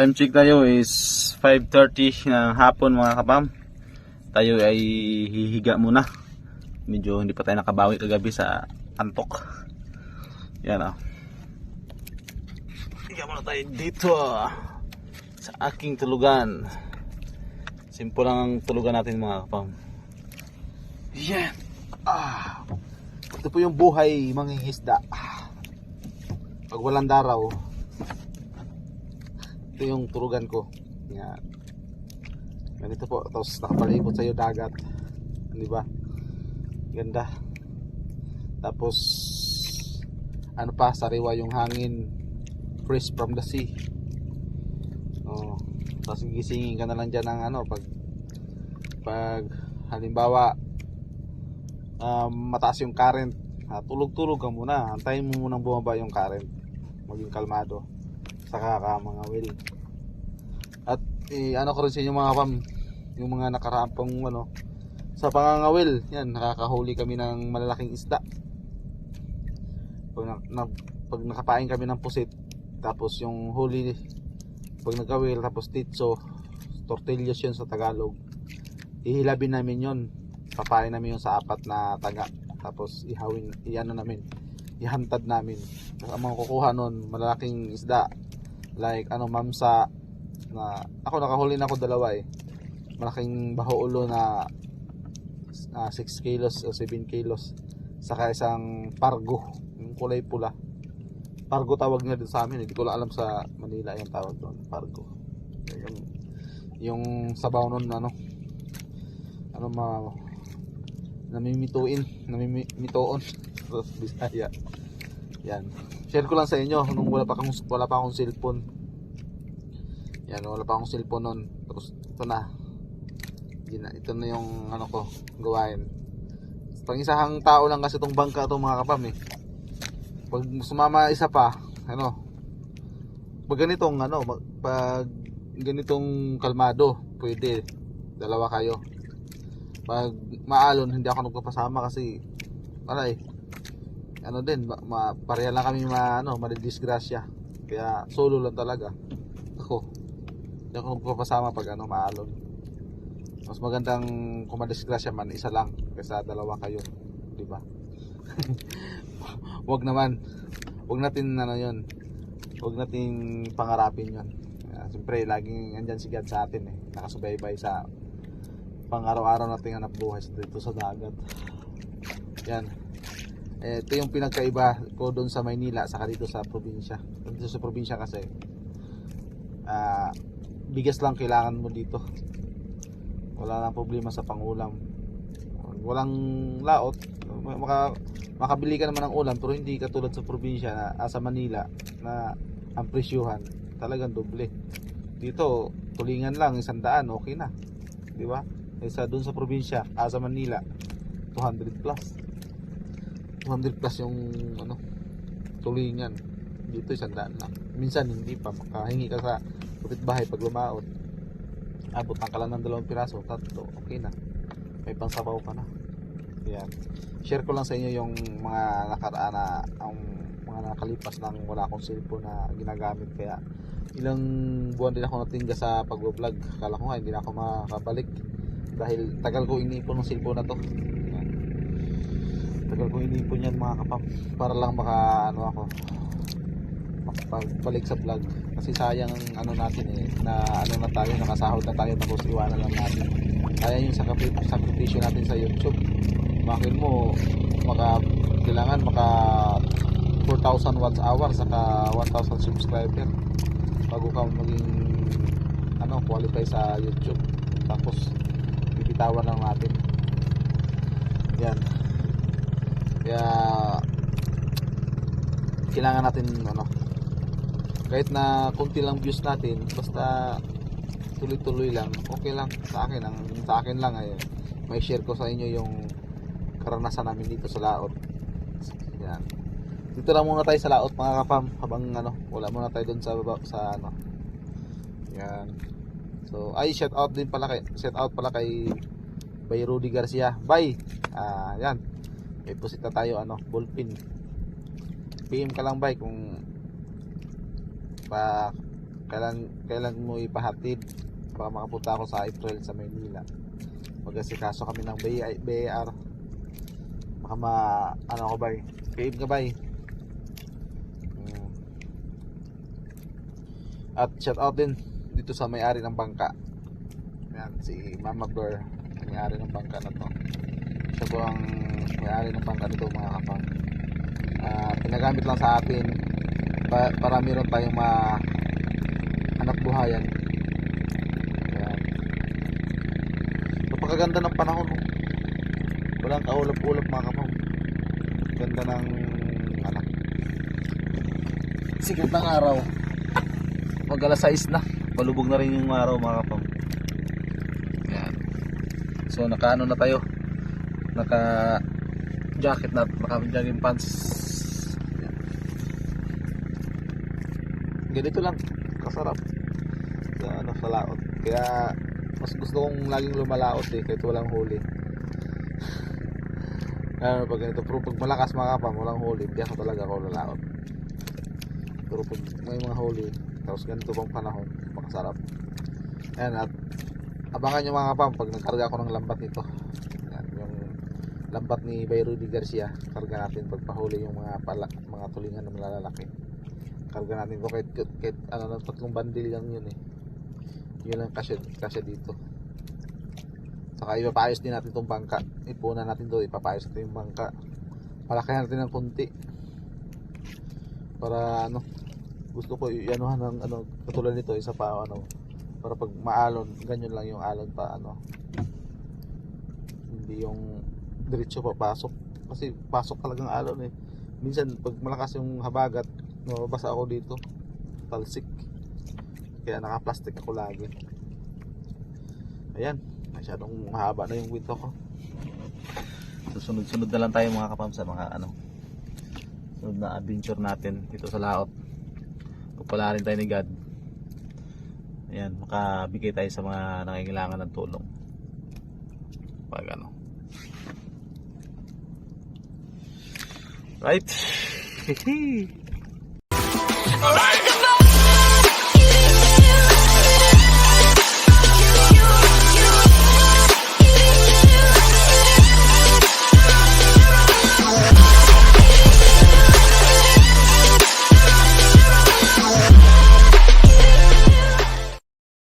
time check tayo is 5:30 ng hapon mga kapam. Tayo ay hihiga muna. Medyo hindi pa tayo nakabawi kagabi sa antok. Yan o. Higa muna tayo dito sa aking tulugan. Simple lang ang tulugan natin mga kapam. Yan. Ito po yung buhay mangingisda. Pag walang daraw, ito yung tulugan ko. Yan. Ganito po. Tapos nakapalibot sa iyo dagat. Di ba? Ganda. Tapos ano pa, sariwa yung hangin. Fresh from the sea. Oh. Tapos gisingin ka na lang dyan ng ano, pag halimbawa mataas yung current, tulog-tulog ka muna. Antayin mo munang bumaba yung current. Maging kalmado. Saka ka mga will. At ano ko rin sa inyo mga pam, yung mga nakaraan pang ano, sa pangangawil, yan, nakakahuli kami ng malalaking isda. Pag nakapain kami ng pusit, tapos yung huli, pag nagkawil, tapos titso, tortillas yun sa Tagalog, ihilabin namin yun, papain namin yung sa apat na taga, tapos ihantad namin. Ang mga kukuha nun, malalaking isda, like mamsa, na ako nakahuli na ako dalawa malaking baho ulo na 6 kilos o 7 kilos, saka isang pargo, yung kulay pula. Pargo tawag nila dito sa amin, hindi ko lang alam sa Manila yung tawag doon, pargo. Yung sabaw nun namimitoon Bisaya. Yan, share ko lang sa inyo nung wala pa akong cellphone. Yan, wala pa akong cellphone nun. Tapos ito na yung ko gawain. Pang isang tao lang kasi itong bangka itong mga kapam Pag sumama isa pa, pag ganitong kalmado, pwede dalawa kayo. Pag maalon, hindi ako nagpapasama kasi pareha lang kami madidisgrasya. Kaya solo lang talaga ako. Hindi ako nagpapasama pag maalon. Mas magandang kung madisgrasya man, isa lang kaysa dalawa kayo, di ba? Wag natin Wag natin pangarapin 'yon. Siyempre laging andyan si God sa atin nakasubaybay sa pang-araw-araw nating hanap buhay dito sa dagat. Yan. Ito yung pinagkaiba ko doon sa Maynila saka dito sa probinsya. Dito sa probinsya kasi bigas lang kailangan mo dito. Wala nang problema sa pangulam. Walang laot. Makabili ka naman ng ulam, pero hindi katulad sa probinsya sa Manila na ang presyuhan talagang doble. Dito tulingan lang 100, okay na, di ba? Doon sa probinsya sa Manila 200 plus yung tulingan. Dito 100 lang, minsan hindi pa. Makahingi ka sa kapitbahay pag lumaot, abot ka lang ng 2 piraso, 3, okay na, may pangsabaw ka na. Yan, share ko lang sa inyo yung mga nakaraan ang mga nakalipas lang wala akong cellphone na ginagamit. Kaya ilang buwan din ako natingga sa pag-vlog. Akala ko nga hindi na ako makabalik dahil tagal ko inipon ng cellphone na to. Yan. Tagal ko inipon yan mga kapap, para lang makapag-balik sa vlog. Kasi sayang natin na na tayo, nakasahod na tayo, tapos iwanan lang natin. Kaya yung sakripisyo natin sa YouTube, makin mo kailangan maka 4,000 watts hour saka 1,000 subscriber bago ka maging qualify sa YouTube. Tapos bibitawan lang natin yan. Kaya kailangan natin kahit na konti lang views natin, basta tuloy-tuloy lang, okay lang sa akin. Sa akin lang may share ko sa inyo yung karanasan namin dito sa laot. Yan. Dito lang muna tayo sa laot mga kapam, habang wala muna tayo doon sa baba sa Yan. So shout out pala kay Bay Rudy Garcia. Bay. Yan. May pusit na tayo ballpin. PM ka lang Bay kung kailan mo ipahatid. Baka makapunta ako sa April sa Maynila. Mag-asikaso kami ng BAR. Baka ano ko bay? Cave ka bay? At shout out din dito sa may-ari ng bangka. Yan, si Mama Blur, may-ari ng bangka na to. Siya po ang may-ari ng bangka nito mga kapang. Pinagamit lang sa atin para meron tayong hanap buhayan. Yan. Napakaganda ng panahon. Walang kaulap-ulap mga kapang. Ganda ng sikat ng araw. Pag alas 6 na, palubog na rin yung araw mga kapang. Yan. So nakaano na tayo, naka jacket na, naka jogging pants. Yan. Ganito lang kasarap sa laot. Kaya mas gusto kong laging lumalaot kahit walang huli. Pag ganito, pero pag malakas mga kapang, walang huli, hindi ako talaga lalaot. Pero pag may mga huli, tapos ganito pang panahon, makasarap. Ayan, at abangan nyo mga kapam pag nagkarga ako ng lambat nito. Ayan, yung lambat ni Bay Rudy Garcia, karga natin pagpahuli yung mga tulingan na malalaki. Karga natin ko kahit ano, 3 bandil lang yun yun lang kasya dito. Saka ipapaayos din natin itong bangka, ipunan natin doon, ipapaayos natin yung bangka, palakayan natin ng kunti para gusto ko ianuhan ng katulad nito, isa pa para pag maalon, ganyan lang yung alon pa hindi yung diretso papasok, kasi pasok talagang alon minsan pag malakas yung habagat, mababasa ako dito, talsik, kaya naka-plastic ako lagi. Ayan, masyadong mahaba na yung kwento ko. Sunod na lang tayo mga kapam sa mga sunod na adventure natin dito sa laot. Pagpalarin tayo ni God. Ayan, makabigay tayo sa mga nangangailangan ng tulong. Pag right. Alright.